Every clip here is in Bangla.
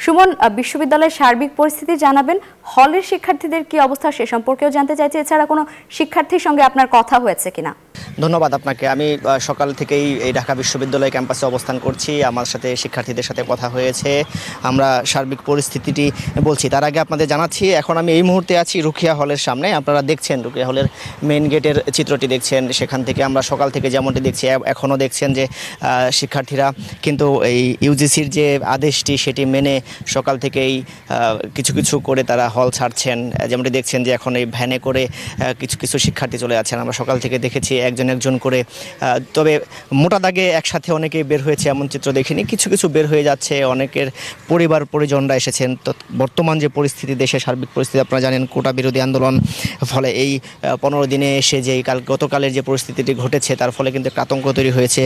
সুমন, বিশ্ববিদ্যালয়ের সার্বিক পরিস্থিতি জানাবেন, হলের শিক্ষার্থীদের কি অবস্থা সে সম্পর্কেও জানতে চাইছি। এছাড়া কোনো শিক্ষার্থীর সঙ্গে আপনার কথা হয়েছে কিনা? ধন্যবাদ আপনাকে। আমি সকাল থেকেই এই ঢাকা বিশ্ববিদ্যালয় ক্যাম্পাসে অবস্থান করছি। আমার সাথে শিক্ষার্থীদের সাথে কথা হয়েছে, আমরা সার্বিক পরিস্থিতিটি বলছি। তার আগে আপনাদের জানাচ্ছি, এখন আমি এই মুহূর্তে আছি রুকিয়া হলের সামনে। আপনারা দেখছেন রুকিয়া হলের মেইন গেটের চিত্রটি দেখছেন। সেখান থেকে আমরা সকাল থেকে যেমনটি দেখছি, এখনও দেখছেন যে শিক্ষার্থীরা কিন্তু এই ইউজিসির যে আদেশটি সেটি মেনে সকাল থেকেই কিছু কিছু করে তারা হল ছাড়ছেন। যেমনটি দেখছেন যে এখন এই ভ্যানে করে কিছু কিছু শিক্ষার্থী চলে যাচ্ছেন। আমরা সকাল থেকে দেখেছি একজন একজন করে, তবে মোটা দাগে একসাথে অনেকেই বের হয়েছে এমন চিত্র দেখিনি। কিছু কিছু বের হয়ে যাচ্ছে, অনেকের পরিবার পরিজনরা এসেছেন। তো বর্তমান যে পরিস্থিতি, দেশের সার্বিক পরিস্থিতি আপনারা জানেন, কোটা বিরোধী আন্দোলন, ফলে এই 15 দিনে এসে যে গতকালের যে পরিস্থিতিটি ঘটেছে তার ফলে কিন্তু একটা আতঙ্ক তৈরি হয়েছে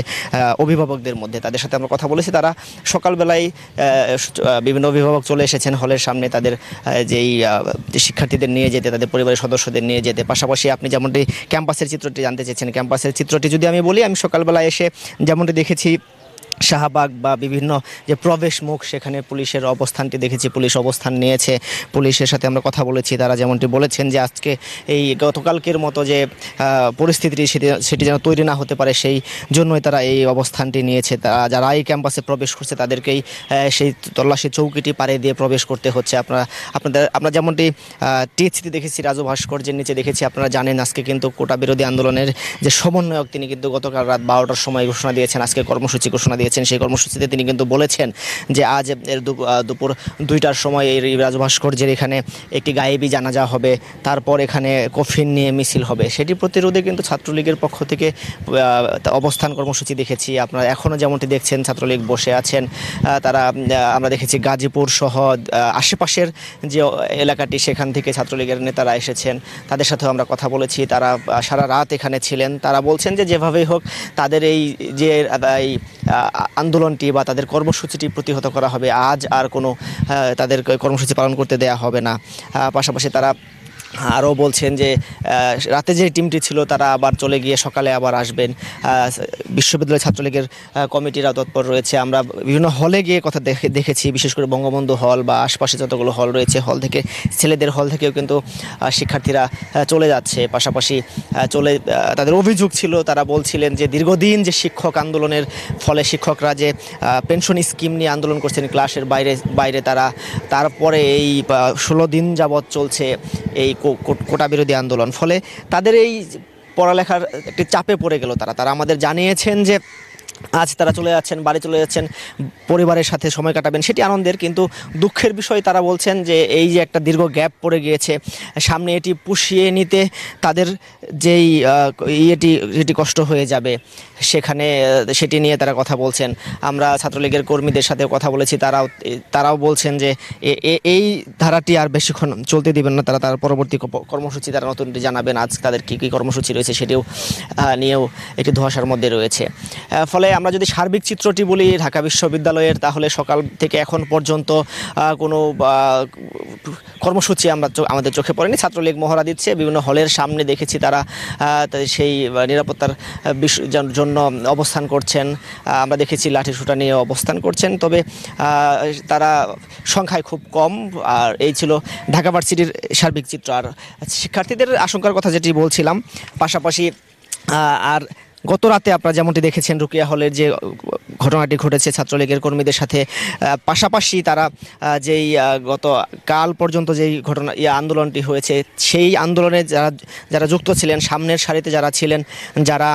অভিভাবকদের মধ্যে। তাদের সাথে আমরা কথা বলেছি, তারা সকালবেলায় বিভিন্ন অভিভাবক চলে এসেছেন হলের সামনে তাদের যেই শিক্ষার্থীদের নিয়ে যেতে, তাদের পরিবারের সদস্যদের নিয়ে যেতে। পাশাপাশি আপনি যেমনটি ক্যাম্পাসের চিত্রটি জানতে চেয়েছেন, ক্যাম্পাসের চিত্রটি যদি আমি বলি, আমি সকালবেলা এসে যেমনটি দেখেছি শাহবাগ বা বিভিন্ন যে প্রবেশ মুখ, সেখানে পুলিশের অবস্থানটি দেখেছি, পুলিশ অবস্থান নিয়েছে। পুলিশের সাথে আমরা কথা বলেছি, তারা যেমনটি বলেছেন যে আজকে এই গতকালকের মতো যে পরিস্থিতিটি সেটি যেন তৈরি না হতে পারে, সেই জন্যই তারা এই অবস্থানটি নিয়েছে। তারা যারা এই ক্যাম্পাসে প্রবেশ করছে তাদেরকেই সেই তল্লাশি চৌকিটি পাড়ে দিয়ে প্রবেশ করতে হচ্ছে। আমরা যেমনটি টিএসসিতে দেখেছি, রাজু ভাস্কর্যের নিচে দেখেছি। আপনারা জানেন আজকে কিন্তু কোটা বিরোধী আন্দোলনের যে সমন্বয়ক, তিনি কিন্তু গতকাল রাত 12টার সময় ঘোষণা দিয়েছেন, আজকে কর্মসূচি ঘোষণা দিয়েছেন। সেই কর্মসূচিতে তিনি কিন্তু বলেছেন যে আজ দুপুর 2টার সময় এই রাজু ভাস্কর্যের এখানে একটি গায়েবী জানাজা হবে, তারপর এখানে কফিন নিয়ে মিছিল হবে। সেটি প্রতিরোধে কিন্তু ছাত্রলীগের পক্ষ থেকে অবস্থান কর্মসূচি দেখেছি। আপনারা এখনও যেমনটি দেখছেন ছাত্রলীগ বসে আছেন। তারা আমরা দেখেছি গাজীপুর সহ আশেপাশের যে এলাকাটি, সেখান থেকে ছাত্রলীগের নেতারা এসেছেন, তাদের সাথেও আমরা কথা বলেছি। তারা সারা রাত এখানে ছিলেন। তারা বলছেন যে যেভাবেই হোক তাদের এই যে আন্দোলনটি বা তাদের কর্মসূচিটি প্রতিহত করা হবে। আজ আর কোনো তাদের কর্মসূচি পালন করতে দেয়া হবে না। পাশাপাশি তারা আরও বলছেন যে রাতে যে টিমটি ছিল তারা আবার চলে গিয়ে সকালে আবার আসবেন। বিশ্ববিদ্যালয় ছাত্রলীগের কমিটিরা তৎপর রয়েছে। আমরা বিভিন্ন হলে গিয়ে কথা দেখেছি, বিশেষ করে বঙ্গবন্ধু হল বা আশপাশে যতগুলো হল রয়েছে, হল থেকে ছেলেদের হল থেকেও কিন্তু শিক্ষার্থীরা চলে যাচ্ছে। পাশাপাশি তাদের অভিযোগ ছিল, তারা বলছিলেন যে দীর্ঘদিন যে শিক্ষক আন্দোলনের ফলে শিক্ষকরা যে পেনশন স্কিম নিয়ে আন্দোলন করছেন ক্লাসের বাইরে তারপরে এই 16 দিন যাবৎ চলছে এই কোটা বিরোধী আন্দোলন, ফলে তাদের এই পড়ালেখার একটি চাপে পড়ে গেল। তারা আমাদের জানিয়েছেন যে আজ তারা চলে যাচ্ছেন, বাড়ি চলে যাচ্ছেন, পরিবারের সাথে সময় কাটাবেন, সেটি আনন্দের। কিন্তু দুঃখের বিষয়, তারা বলছেন যে এই যে একটা দীর্ঘ গ্যাপ পড়ে গিয়েছে, সামনে এটি পুষিয়ে নিতে তাদের যেই যেটি কষ্ট হয়ে যাবে, সেটি নিয়ে তারা কথা বলছেন। আমরা ছাত্রলীগের কর্মীদের সাথে কথা বলেছি, তারাও বলছেন যে এই ধারাটি আর বেশিক্ষণ চলতে দিবেন না। তার পরবর্তী কর্মসূচি তারা নতুনটি জানাবেন। আজ তাদের কী কর্মসূচি রয়েছে সেটিও নিয়েও একটি ধোঁয়াশার মধ্যে রয়েছে। ফলে আমরা যদি সার্বিক চিত্রটি বলি ঢাকা বিশ্ববিদ্যালয়ের, তাহলে সকাল থেকে এখন পর্যন্ত কোনো কর্মসূচি আমাদের চোখে পড়েনি। ছাত্রলীগ মহড়া দিচ্ছে, বিভিন্ন হলের সামনে দেখেছি তারা সেই নিরাপত্তার জন্য অবস্থান করছেন। আমরা দেখেছি লাঠি সোঁটা নিয়ে অবস্থান করছেন, তবে তারা সংখ্যায় খুব কম। আর এই ছিল ঢাকা ভার্সিটির সার্বিক চিত্র। আর শিক্ষার্থীদের আশঙ্কার কথা যেটি বলছিলাম, পাশাপাশি আর গত রাতে আপনারা যেমনটি দেখেছেন রুকিয়া হলের যে ঘটনাটি ঘটেছে ছাত্রলীগের কর্মীদের সাথে, পাশাপাশি তারা যেই গতকাল পর্যন্ত যেই আন্দোলনটি হয়েছে, সেই আন্দোলনে যারা যুক্ত ছিলেন, সামনের সারিতে যারা ছিলেন, যারা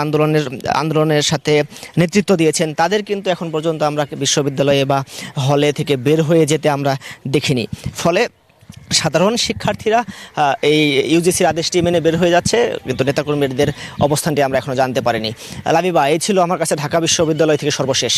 আন্দোলনের সাথে নেতৃত্ব দিয়েছেন, তাদের কিন্তু এখন পর্যন্ত আমরা বিশ্ববিদ্যালয়ে বা হলে থেকে বের হয়ে যেতে আমরা দেখিনি। ফলে সাধারণ শিক্ষার্থীরা এই ইউজিসির আদেশটি মেনে বের হয়ে যাচ্ছে, কিন্তু নেতাকর্মীদের অবস্থানটি আমরা এখনও জানতে পারিনি। লাবিবা, এই ছিল আমার কাছে ঢাকা বিশ্ববিদ্যালয় থেকে সর্বশেষ।